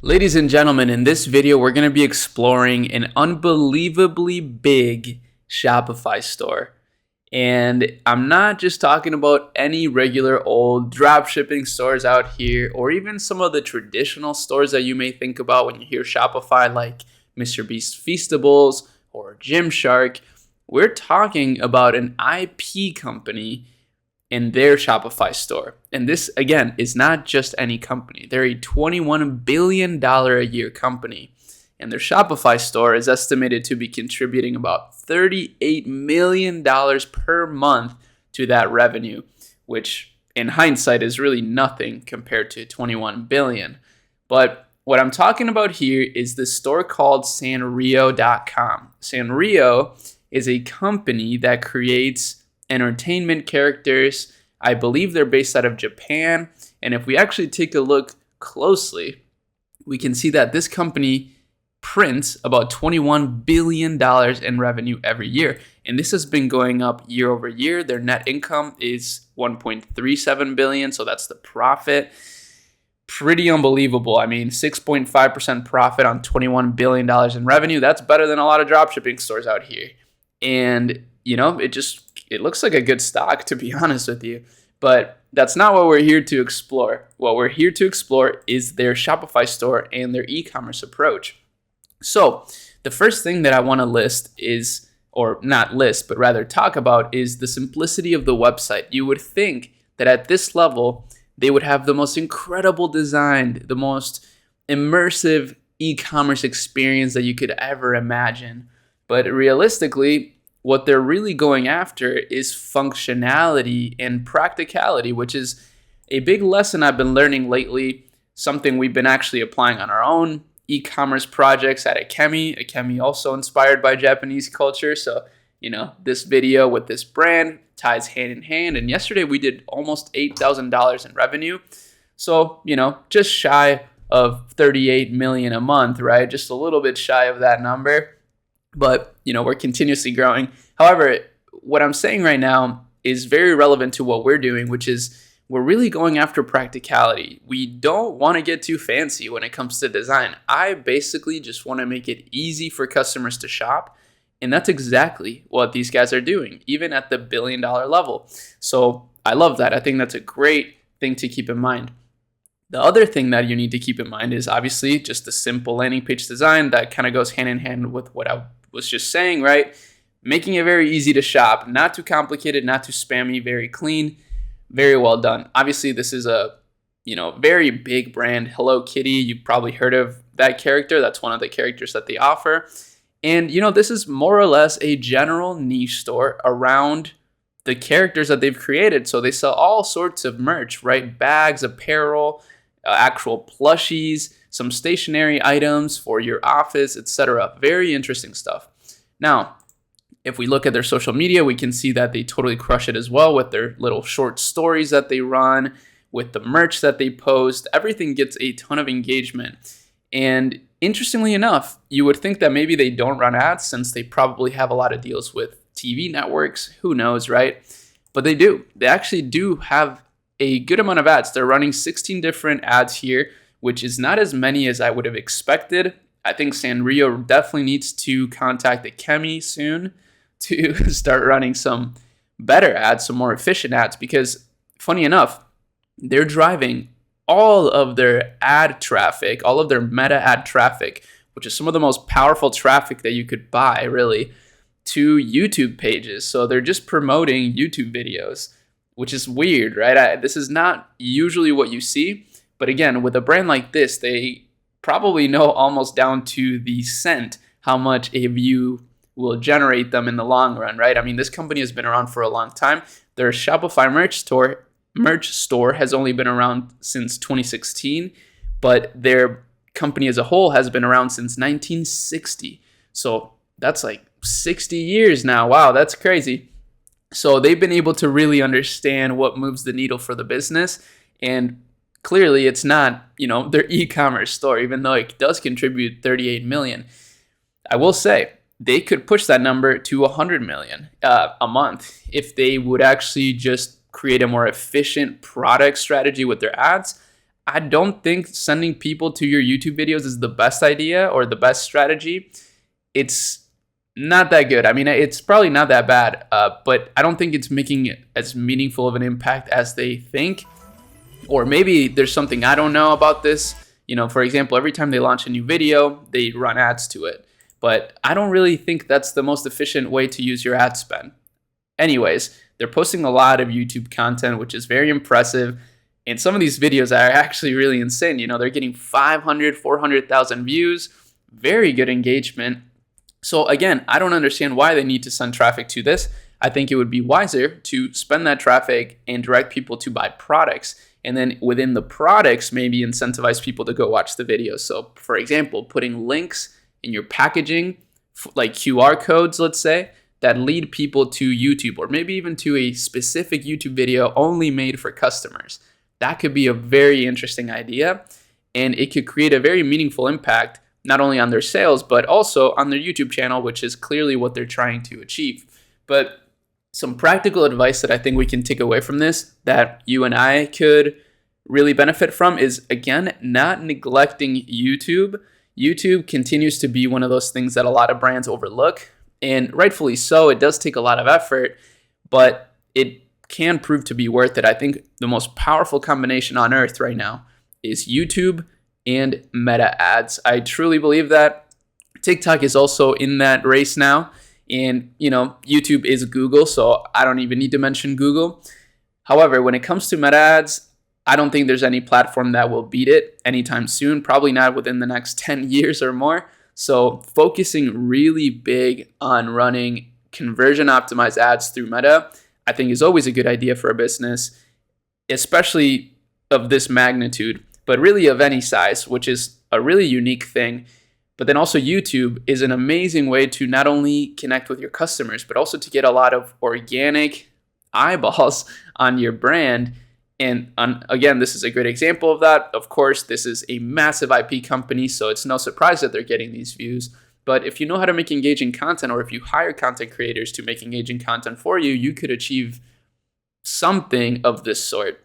Ladies and gentlemen, in this video, we're going to be exploring an unbelievably big Shopify store. And I'm not just talking about any regular old dropshipping stores out here, or even some of the traditional stores that you may think about when you hear Shopify, like Mr. Beast Feastables or Gymshark. We're talking about an IP company in their Shopify store. And this, again, is not just any company. They're a $21 billion a year company. And their Shopify store is estimated to be contributing about $38 million per month to that revenue, which in hindsight is really nothing compared to 21 billion. But what I'm talking about here is the store called Sanrio.com. Sanrio is a company that creates entertainment characters. I believe they're based out of Japan. And if we actually take a look closely, we can see that this company prints about $21 billion in revenue every year. And this has been going up year over year. Their net income is $1.37 billion. So that's the profit. Pretty unbelievable. I mean, 6.5% profit on $21 billion in revenue. That's better than a lot of dropshipping stores out here. And, you know, it looks like a good stock, to be honest with you. But that's not what we're here to explore. What we're here to explore is their Shopify store and their e-commerce approach. So the first thing that I want to list is, or not list, but rather talk about, is the simplicity of the website. You would think that at this level, they would have the most incredible design, the most immersive e-commerce experience that you could ever imagine. But realistically, what they're really going after is functionality and practicality, which is a big lesson I've been learning lately, something we've been actually applying on our own e-commerce projects at Akemi. Akemi also inspired by Japanese culture. So, you know, this video with this brand ties hand in hand. And yesterday we did almost $8,000 in revenue. So, you know, just shy of 38 million a month, right? Just a little bit shy of that number. But, you know, we're continuously growing. However, what I'm saying right now is very relevant to what we're doing, which is we're really going after practicality. We don't want to get too fancy when it comes to design. I basically just want to make it easy for customers to shop. And that's exactly what these guys are doing, even at the $1 billion level. So I love that. I think that's a great thing to keep in mind. The other thing that you need to keep in mind is obviously just the simple landing page design that kind of goes hand in hand with what I was just saying, right? Making it very easy to shop, not too complicated, not too spammy, very clean, very well done. Obviously, this is a, you know, very big brand, Hello Kitty. You've probably heard of that character. That's one of the characters that they offer. And, you know, this is more or less a general niche store around the characters that they've created. So they sell all sorts of merch, right? Bags, apparel, actual plushies, some stationery items for your office, etc. Very interesting stuff. Now, if we look at their social media, we can see that they totally crush it as well with their little short stories that they run, with the merch that they post. Everything gets a ton of engagement. And interestingly enough, you would think that maybe they don't run ads since they probably have a lot of deals with TV networks. Who knows, right? But they do. They actually do have a good amount of ads. They're running 16 different ads here, which is not as many as I would have expected. I think Sanrio definitely needs to contact Akemi soon to start running some better ads, some more efficient ads, because funny enough, they're driving all of their ad traffic, all of their meta ad traffic, which is some of the most powerful traffic that you could buy, really, to YouTube pages. So they're just promoting YouTube videos, which is weird, right? This is not usually what you see. But again, with a brand like this, they probably know almost down to the cent how much a view will generate them in the long run, right? I mean, this company has been around for a long time. Their Shopify merch store has only been around since 2016, but their company as a whole has been around since 1960. So that's like 60 years now. Wow, that's crazy. So they've been able to really understand what moves the needle for the business. And clearly it's not, you know, their e-commerce store, even though it does contribute 38 million. I will say they could push that number to 100 million a month if they would actually just create a more efficient product strategy with their ads. I don't think sending people to your YouTube videos is the best idea or the best strategy. It's not that good. I mean, it's probably not that bad, but I don't think it's making as meaningful of an impact as they think. Or maybe there's something I don't know about this. For example, every time they launch a new video, they run ads to it. But I don't really think that's the most efficient way to use your ad spend. Anyways, they're posting a lot of YouTube content, which is very impressive. And some of these videos are actually really insane. They're getting 500, 400,000 views, very good engagement. So again, I don't understand why they need to send traffic to this. I think it would be wiser to spend that traffic and direct people to buy products. And then within the products, maybe incentivize people to go watch the videos. So for example, putting links in your packaging, like QR codes, let's say, that lead people to YouTube, or maybe even to a specific YouTube video only made for customers. That could be a very interesting idea, and it could create a very meaningful impact, not only on their sales, but also on their YouTube channel, which is clearly what they're trying to achieve. But some practical advice that I think we can take away from this that you and I could really benefit from is, again, not neglecting YouTube. YouTube continues to be one of those things that a lot of brands overlook, and rightfully so. It does take a lot of effort, but it can prove to be worth it. I think the most powerful combination on earth right now is YouTube and Meta ads. I truly believe that. TikTok is also in that race now. And, YouTube is Google, so I don't even need to mention Google. However, when it comes to Meta ads, I don't think there's any platform that will beat it anytime soon, probably not within the next 10 years or more. So focusing really big on running conversion optimized ads through Meta, I think is always a good idea for a business, especially of this magnitude, but really of any size, which is a really unique thing. But then also YouTube is an amazing way to not only connect with your customers, but also to get a lot of organic eyeballs on your brand. And again, this is a great example of that. Of course, this is a massive IP company, so it's no surprise that they're getting these views. But if you know how to make engaging content, or if you hire content creators to make engaging content for you, you could achieve something of this sort.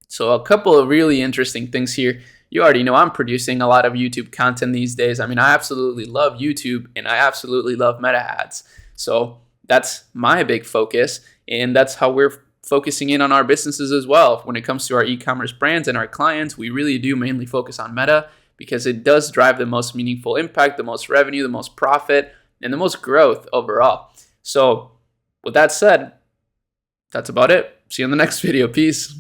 So a couple of really interesting things here. You already know I'm producing a lot of YouTube content these days. I mean, I absolutely love YouTube, and I absolutely love Meta ads. So that's my big focus, and that's how we're focusing in on our businesses as well. When it comes to our e-commerce brands and our clients, we really do mainly focus on Meta because it does drive the most meaningful impact, the most revenue, the most profit, and the most growth overall. So with that said, that's about it. See you in the next video. Peace.